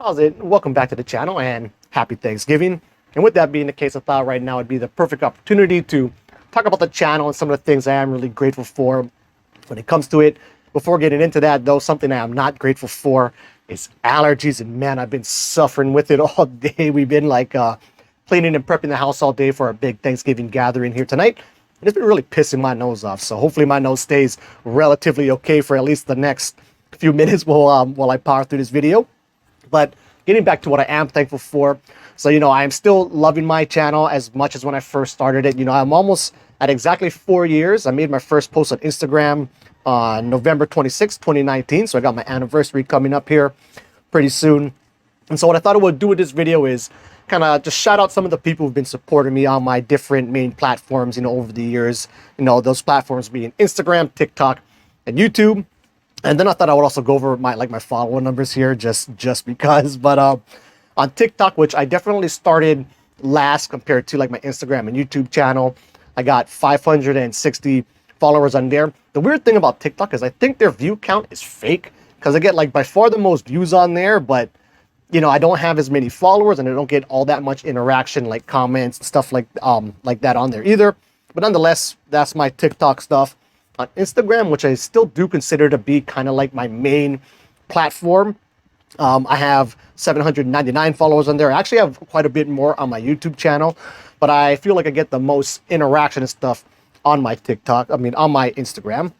How's it? Welcome back to the channel and happy Thanksgiving. And with that being the case, I thought right now would be the perfect opportunity to talk about the channel and some of the things I am really grateful for when it comes to it. Before getting into that though, something I am not grateful for is allergies. And man, I've been suffering with it all day. We've been cleaning and prepping the house all day for our big Thanksgiving gathering here tonight. And it's been really pissing my nose off. So hopefully my nose stays relatively okay for at least the next few minutes while I power through this video. But getting back to what I am thankful for. So, I am still loving my channel as much as when I first started it. I'm almost at exactly 4 years. I made my first post on Instagram on November 26, 2019. So I got my anniversary coming up here pretty soon. And so what I thought I would do with this video is kind of just shout out some of the people who've been supporting me on my different main platforms, over the years. Those platforms being Instagram, TikTok, and YouTube. And then I thought I would also go over my follower numbers here just because. But on TikTok, which I definitely started last compared to like my Instagram and YouTube channel, I got 560 followers on there. The weird thing about TikTok is I think their view count is fake because I get like by far the most views on there, but I don't have as many followers and I don't get all that much interaction like comments and stuff like that on there either. But nonetheless, that's my TikTok stuff. On Instagram, which I still do consider to be kind of like my main platform, I have 799 followers on there. I actually have quite a bit more on my YouTube channel, but I feel like I get the most interaction and stuff on my on my Instagram.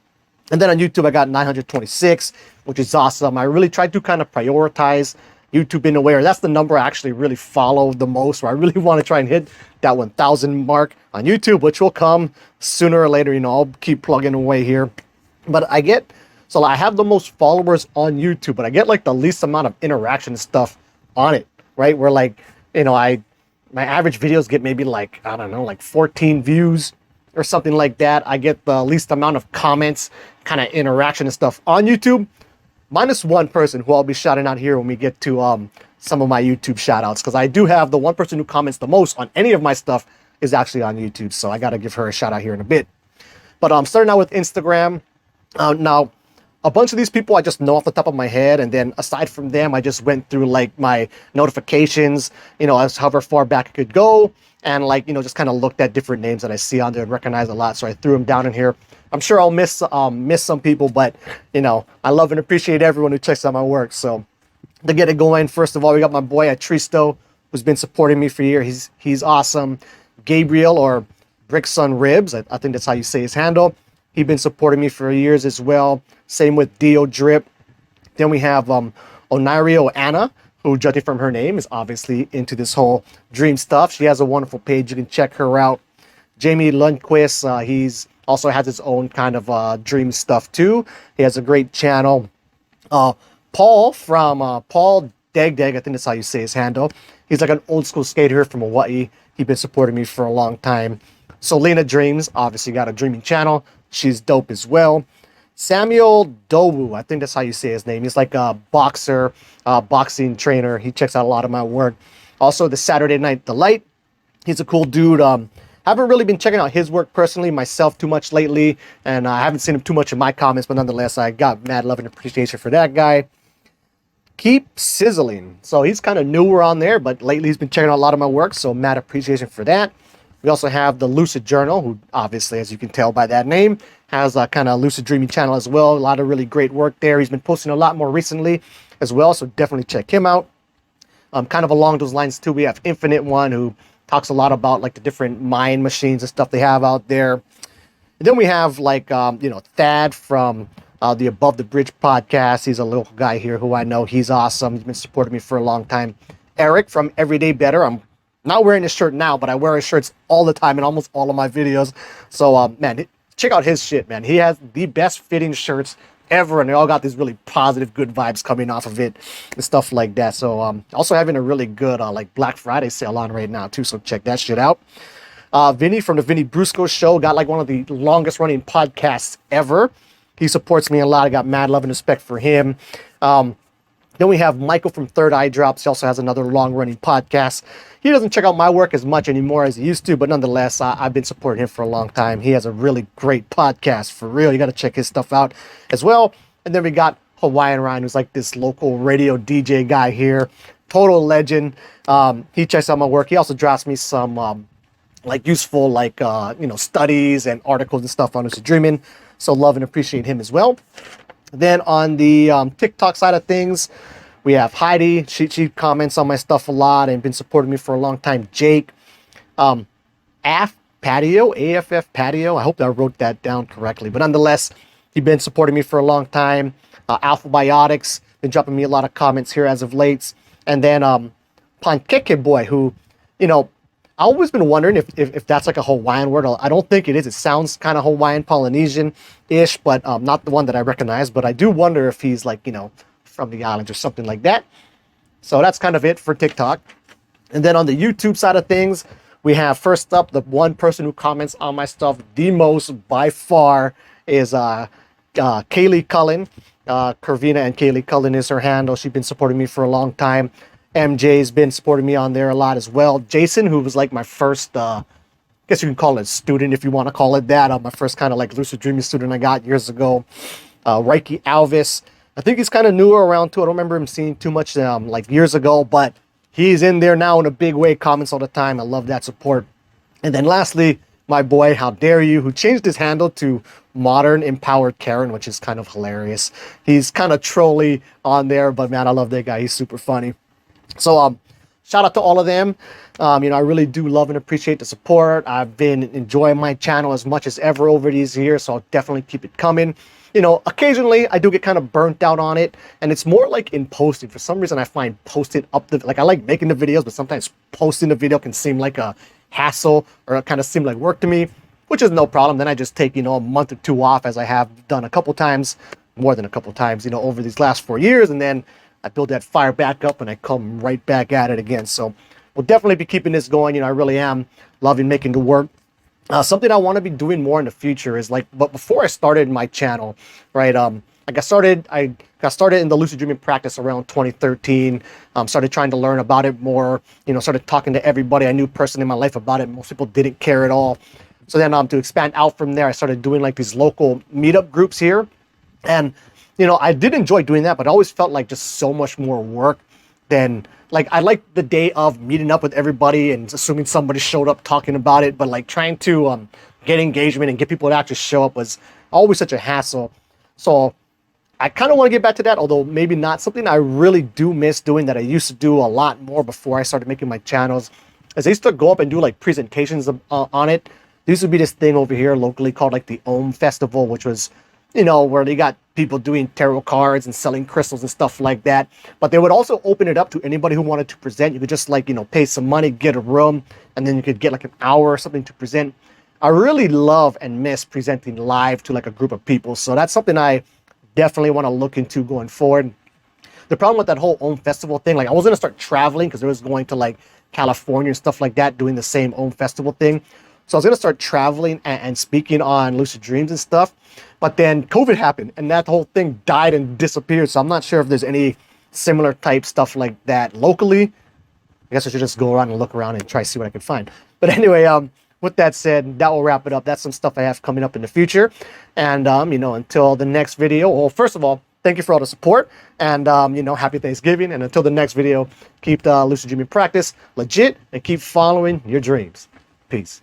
And then on YouTube, I got 926, which is awesome. I really tried to kind of prioritize YouTube in a way, or that's the number I actually really follow the most, where I really want to try and hit that 1,000 mark on YouTube, which will come sooner or later. I'll keep plugging away here. But I have the most followers on YouTube, but I get like the least amount of interaction and stuff on it, right? Where my average videos get maybe like, I don't know, like 14 views or something like that. I get the least amount of comments, kind of interaction and stuff on YouTube. Minus one person who I'll be shouting out here when we get to some of my YouTube shout outs, because I do have the one person who comments the most on any of my stuff is actually on YouTube. So I got to give her a shout out here in a bit. But I'm starting out with Instagram. Now, a bunch of these people I just know off the top of my head. And then aside from them, I just went through like my notifications, as however far back I could go. And just kind of looked at different names that I see on there and recognize a lot. So I threw them down in here. I'm sure I'll miss some people, but I love and appreciate everyone who checks out my work. So to get it going, first of all, we got my boy Tristo, who's been supporting me for years. He's awesome. Gabriel, or Brickson Ribs, I think that's how you say his handle. He's been supporting me for years as well. Same with Dio Drip. Then we have Onirio Anna, who, judging from her name, is obviously into this whole dream stuff. She has a wonderful page. You can check her out. Jamie Lundquist, he's also has his own kind of dream stuff too. He has a great channel. Paul from Paul Deg, I think that's how you say his handle. He's like an old school skater from Hawaii. He's been supporting me for a long time. Solina Dreams, obviously got a dreaming channel. She's dope as well. Samuel Dowu, I think that's how you say his name. He's like a boxer, boxing trainer. He checks out a lot of my work. Also, the Saturday Night Delight. He's a cool dude. Haven't really been checking out his work personally myself too much lately, and I haven't seen him too much in my comments, but nonetheless, I got mad love and appreciation for that guy. Keep Sizzling. So he's kind of newer on there, but lately he's been checking out a lot of my work, so mad appreciation for that. We also have the Lucid Journal, who obviously, as you can tell by that name, has a kind of lucid dreaming channel as well. A lot of really great work there. He's been posting a lot more recently as well, so definitely check him out. Kind of along those lines too, we have Infinite One, who talks a lot about like the different mind machines and stuff they have out there. And then we have Thad from the Above the Bridge podcast. He's a local guy here who I know. He's awesome. He's been supporting me for a long time. Eric from Everyday Better. I'm not wearing his shirt now, but I wear his shirts all the time in almost all of my videos. So, man, check out his shit, man. He has the best fitting shirts ever, and they all got these really positive, good vibes coming off of it and stuff like that. So, also having a really good, Black Friday sale on right now, too. So check that shit out. Vinny from the Vinny Brusco Show got like one of the longest running podcasts ever. He supports me a lot. I got mad love and respect for him. Then we have Michael from Third Eye Drops. He also has another long-running podcast. He doesn't check out my work as much anymore as he used to, but nonetheless, I've been supporting him for a long time. He has a really great podcast, for real. You got to check his stuff out as well. And then we got Hawaiian Ryan, who's like this local radio DJ guy here, total legend. He checks out my work. He also drops me some like useful like studies and articles and stuff on lucid dreaming. So love and appreciate him as well. Then on the TikTok side of things, we have Heidi. She comments on my stuff a lot and been supporting me for a long time. Jake, AF Patio, AFF Patio. I hope I wrote that down correctly. But nonetheless, he's been supporting me for a long time. Alpha Biotics, been dropping me a lot of comments here as of late. And then Pankeke Boy, who, I've always been wondering if that's like a Hawaiian word. I don't think it is. It sounds kind of Hawaiian, Polynesian-ish, but not the one that I recognize. But I do wonder if he's like, from the islands or something like that. So that's kind of it for TikTok. And then on the YouTube side of things, we have first up, the one person who comments on my stuff the most by far is Kaylee Cullen. Curvina and Kaylee Cullen is her handle. She's been supporting me for a long time. MJ's been supporting me on there a lot as well. Jason, who was like my first, I guess you can call it student if you want to call it that. My first kind of like lucid dreaming student I got years ago. Reiki Alvis. I think he's kind of newer around too. I don't remember him seeing too much like years ago, but he's in there now in a big way, comments all the time. I love that support. And then lastly, my boy, How Dare You, who changed his handle to Modern Empowered Karen, which is kind of hilarious. He's kind of trolly on there, but man, I love that guy. He's super funny. So shout out to all of them. I really do love and appreciate the support. I've been enjoying my channel as much as ever over these years, so I'll definitely keep it coming. Occasionally I do get kind of burnt out on it, and it's more like in posting. For some reason, I find posting up I like making the videos, but sometimes posting the video can seem like a hassle or it kind of seem like work to me, which is no problem. Then I just take, a month or two off, as I have done a couple times, more than a couple times, over these last 4 years. And then I build that fire back up and I come right back at it again. So we'll definitely be keeping this going. I really am loving making the work. Something I want to be doing more in the future is but before I started my channel, right? I got started in the lucid dreaming practice around 2013. Started trying to learn about it more, started talking to everybody I knew personally in my life about it. Most people didn't care at all. So then to expand out from there, I started doing like these local meetup groups here. And, I did enjoy doing that, but I always felt like just so much more work than I like the day of meeting up with everybody and assuming somebody showed up talking about it, but trying to get engagement and get people to actually show up was always such a hassle. So I kind of want to get back to that, although maybe not. Something I really do miss doing that I used to do a lot more before I started making my channels, as I used to go up and do presentations on it. There used to be this thing over here locally called the Om Festival, which was, where they got people doing tarot cards and selling crystals and stuff like that. But they would also open it up to anybody who wanted to present. You could just pay some money, get a room, and then you could get an hour or something to present. I really love and miss presenting live to a group of people. So that's something I definitely want to look into going forward. The problem with that whole Om Festival thing, I was going to start traveling because I was going to California and stuff like that, doing the same Om Festival thing. So I was going to start traveling and speaking on lucid dreams and stuff. But then COVID happened and that whole thing died and disappeared. So I'm not sure if there's any similar type stuff like that locally. I guess I should just go around and look around and try to see what I can find. But anyway, with that said, that will wrap it up. That's some stuff I have coming up in the future. And, until the next video, well, first of all, thank you for all the support and, happy Thanksgiving. And until the next video, keep the lucid dreaming practice legit and keep following your dreams. Peace.